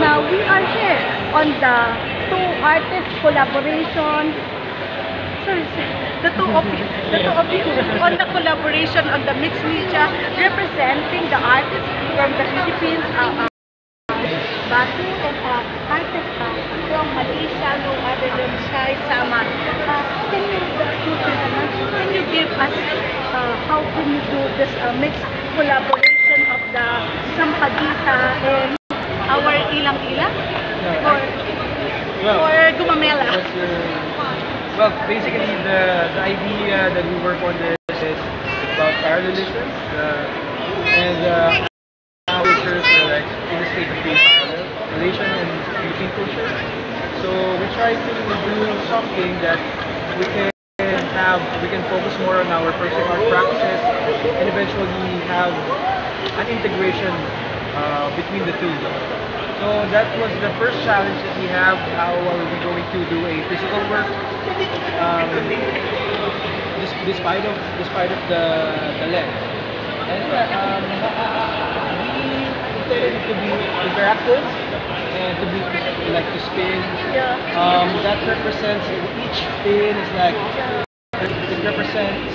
Now we are here on the two artist collaboration. Sorry, the two of you, on the collaboration on the mixed media, representing the artists from the Philippines, Batu, and artist from Malaysia, no other than Shai Saman. Can you give us how can you do this mixed collaboration of the Sampaguita and our Ilang Ilang or Gumamela? Well, basically the idea that we work on this is about parallelism and how cultures are like in the state of being parallel, Malaysian and Philippine culture. So we try to do something that we can focus more on our personal art practices and eventually have an integration between the two. So that was the first challenge that we have. How are we going to do a physical work? Despite of the lens. And we intended it to be interactive and to be like to spin. Yeah. That represents each spin is like it represents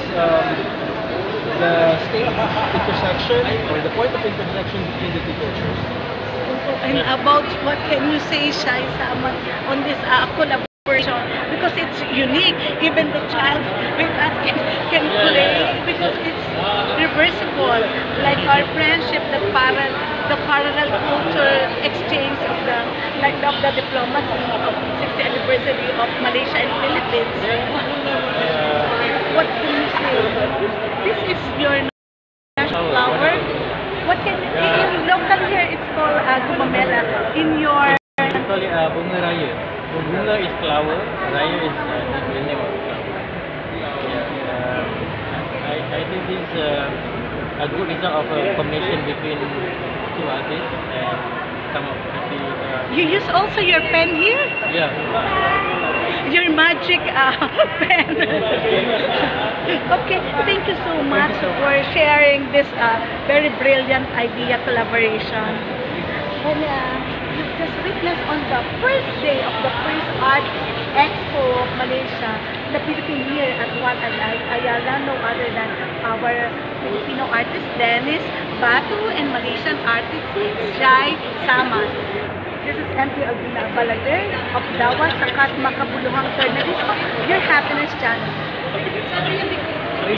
the state of intersection or the point of intersection between the two cultures. And about what can you say, Shai Saman, on this collaboration? Because it's unique. Even the child with us can play because it's reversible. Like our friendship, the parallel culture exchange of the diplomacy of 60th anniversary of Malaysia and Philippines. What can you say? This is your national flower. What can in local here it's called Gumamela. In your we call it Bunga Raya. Bunga is flower, Raya is the name of the flower. Yeah, I think this is a good result of a combination between two artists and some of the you use also your pen here? yeah. Your magic pen. Okay, thank you so much for sharing this very brilliant idea collaboration. And you just witnessed on the first day of the first art expo of Malaysia, the Philippine here at Juan Ayala, no other than our Filipino artist Dennis Batu and Malaysian artist Shai Saman. This is MP Albina Balaguer of Dawa Sakat Makabuluhang Journalism, your happiness channel.